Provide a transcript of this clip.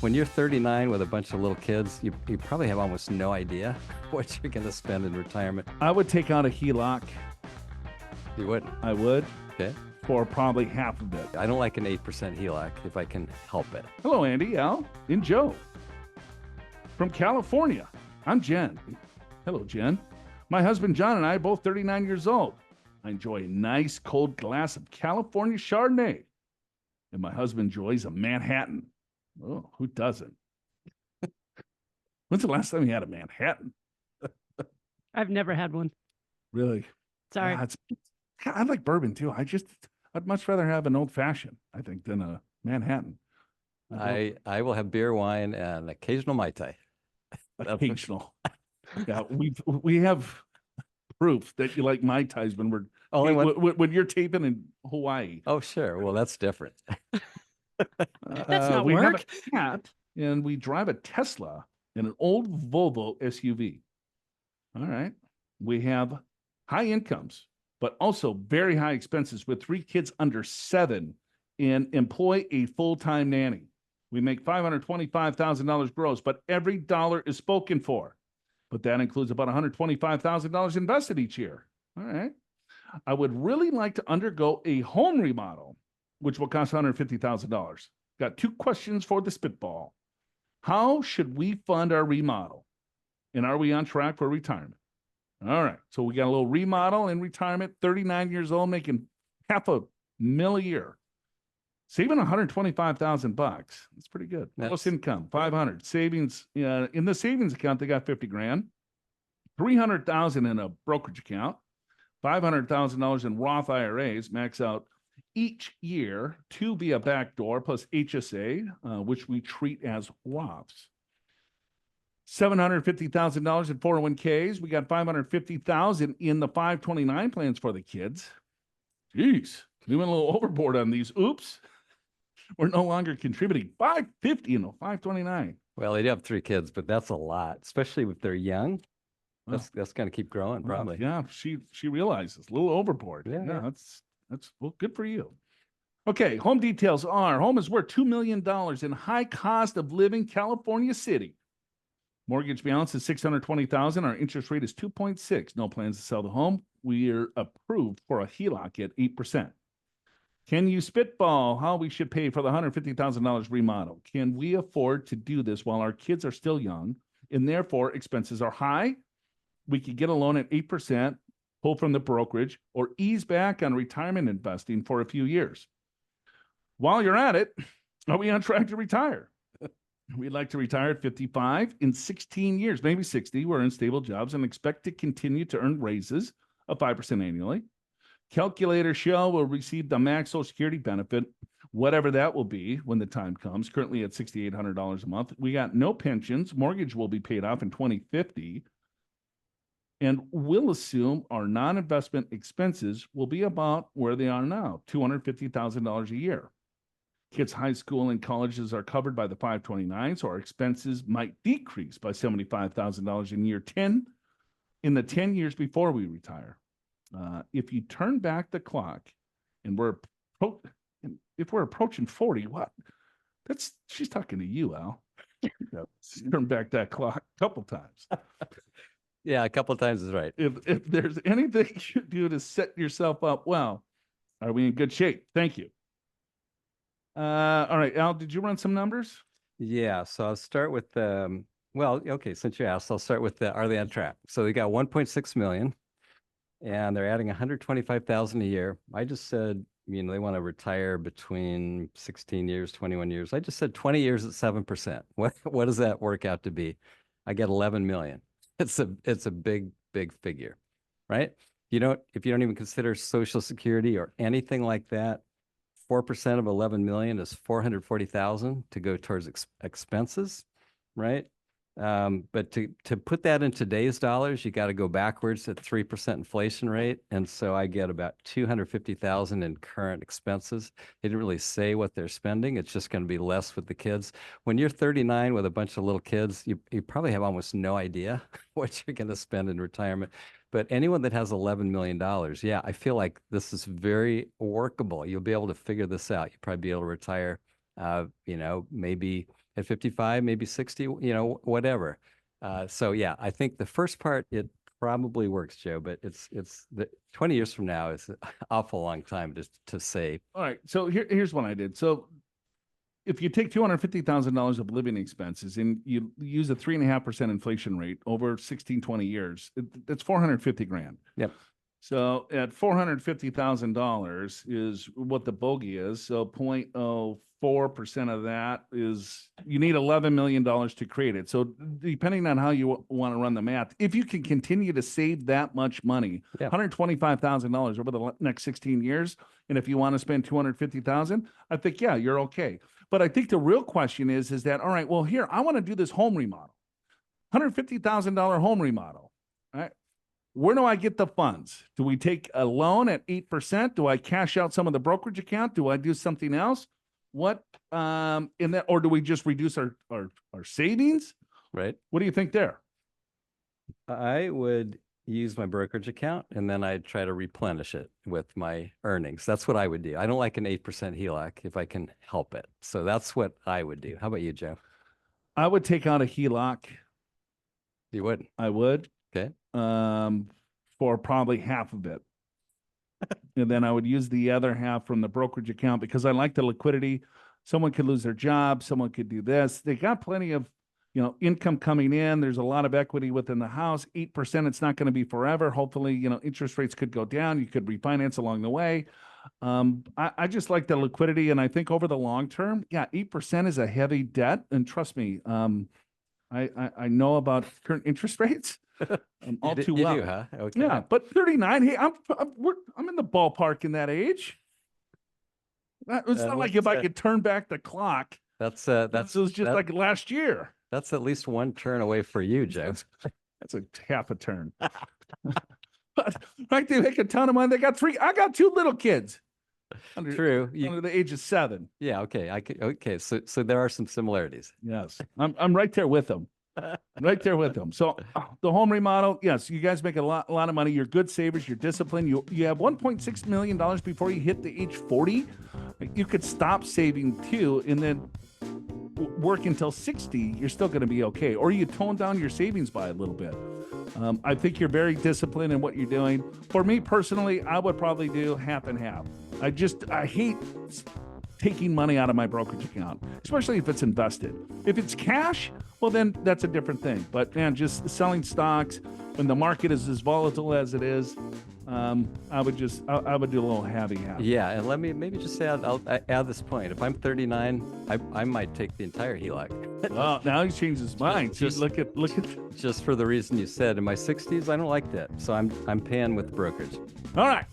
When you're 39 with a bunch of little kids, you probably have almost no idea what you're going to spend in retirement. I would take out a HELOC. You wouldn't. I would, Okay. for probably half of it. I don't like an 8% HELOC if I can help it. Hello, Andy, Al, and Joe. From California, I'm Jen. Hello, Jen. My husband John and I are both 39 years old. I enjoy a nice cold glass of California chardonnay. And my husband enjoys a Manhattan. Oh, who doesn't? When's the last time you had a Manhattan? I've never had one. Really? Sorry. I like bourbon too. I'd much rather have an old fashioned, I think, than a Manhattan. I will have beer, wine, and occasional Mai Tai. Occasional. Yeah, we have proof that you like Mai Tais when we're when you're taping in Hawaii. Oh, sure. Well, that's different. That's not we work. have a cat and we drive a Tesla and an old Volvo SUV. All right. We have high incomes, but also very high expenses with 3 kids under 7 and employ a full-time nanny. We make $525,000 gross, but every dollar is spoken for. But that includes about $125,000 invested each year. All right. I would really like to undergo a home remodel, which will cost $150,000. Got 2 questions for the spitball. How should we fund our remodel? And are we on track for retirement? All right. So we got a little remodel in retirement, 39 years old, making $500,000 a year. Saving $125,000. That's pretty good. Plus income, 500. Savings in the savings account, they got 50 grand. 300,000 in a brokerage account. $500,000 in Roth IRAs, max out each year, 2 via backdoor plus HSA, which we treat as Roths. $750,000 in 401ks. We got $550,000 in the 529 plans for the kids. Jeez, we went a little overboard on these. Oops. We're no longer contributing. $550 in the 529. Well, they do have 3 kids, but that's a lot, especially if they're young. That's going to keep growing, probably. Yeah, she realizes a little overboard. Yeah. That's well, good for you. Okay, home details are: home is worth $2 million in high cost of living California City. Mortgage balance is $620,000. Our interest rate is 2.6. No plans to sell the home. We are approved for a HELOC at 8%. Can you spitball how we should pay for the $150,000 remodel? Can we afford to do this while our kids are still young and therefore expenses are high? We could get a loan at 8%, pull from the brokerage, or ease back on retirement investing for a few years. While you're at it, are we on track to retire? We'd like to retire at 55 in 16 years, maybe 60. We're in stable jobs and expect to continue to earn raises of 5% annually. Calculators show we'll receive the max Social Security benefit, whatever that will be when the time comes, currently at $6,800 a month. We got no pensions. Mortgage will be paid off in 2050. And we'll assume our non-investment expenses will be about where they are now, $250,000 a year. Kids' high school and colleges are covered by the 529, so our expenses might decrease by $75,000 in year 10 in the 10 years before we retire. If you turn back the clock and if we're approaching 40, what? She's talking to you, Al. Turn back that clock a couple times. Yeah, a couple of times is right. If there's anything you do to set yourself up well, are we in good shape? Thank you. All right, Al, did you run some numbers? Yeah, so I'll start with okay, since you asked, I'll start with are they on track? So they got 1.6 million and they're adding 125,000 a year. I just said, they want to retire between 16 years, 21 years. I just said 20 years at 7%. What does that work out to be? I get 11 million. It's a big figure, right? If you don't even consider Social Security or anything like that, 4% of 11 million is 440,000 to go towards expenses, right? But to put that in today's dollars, you got to go backwards at 3% inflation rate, and so I get about 250,000 in current expenses. They didn't really say what they're spending. It's just going to be less with the kids. When you're 39 with a bunch of little kids, you probably have almost no idea what you're going to spend in retirement. But anyone that has $11 million, yeah, I feel like this is very workable. You'll be able to figure this out. You'll probably be able to retire, maybe at 55, maybe 60, whatever. So yeah, I think the first part, it probably works, Joe, but it's the 20 years from now is an awful long time to save. All right. So here's what I did. So if you take $250,000 of living expenses and you use a 3.5% inflation rate over 16, 20 years, that's 450 grand. Yep. So at $450,000 is what the bogey is. So 0.04% of that is, you need $11 million to create it. So depending on how you want to run the math, if you can continue to save that much money, Yeah. $125,000 over the next 16 years, and if you want to spend $250,000, I think, yeah, you're okay. But I think the real question is that, all right, well, here, I want to do this home remodel, $150,000 home remodel, right? Where do I get the funds? Do we take a loan at 8%? Do I cash out some of the brokerage account? Do I do something else? What, in that, or do we just reduce our savings? Right. What do you think there? I would use my brokerage account and then I'd try to replenish it with my earnings. That's what I would do. I don't like an 8% HELOC if I can help it. So that's what I would do. How about you, Joe? I would take out a HELOC. You would? I would. Okay. For probably half of it. And then I would use the other half from the brokerage account because I like the liquidity. Someone could lose their job. Someone could do this. They got plenty of, income coming in. There's a lot of equity within the house. 8%, it's not going to be forever. Hopefully, interest rates could go down. You could refinance along the way. I just like the liquidity. And I think over the long term, yeah, 8% is a heavy debt. And trust me, I know about current interest rates. All too well. You do, huh? Okay. Yeah, but 39. Hey, I'm in the ballpark in that age. It's not like if I could turn back the clock. It was just like last year. That's at least one turn away for you, Joe. That's a half a turn. But right, they make a ton of money. I got two little kids. True. Under the age of 7. Yeah. Okay. Okay. So there are some similarities. Yes, I'm right there with them. Right there with them. So the home remodel, yes, you guys make a lot of money. You're good savers. You're disciplined. You have $1.6 million before you hit the age 40. You could stop saving too, and then work until 60. You're still going to be okay. Or you tone down your savings by a little bit. I think you're very disciplined in what you're doing. For me personally, I would probably do half and half. I hate taking money out of my brokerage account, especially if it's invested. If it's cash, well, then that's a different thing. But man, just selling stocks when the market is as volatile as it is, I would do a little half. Yeah, and let me maybe just I'll add this point. If I'm 39, I might take the entire HELOC. Well, now he's changed his mind. Just look at. Just for the reason you said. In my 60s, I don't like that, so I'm paying with brokerage. All right.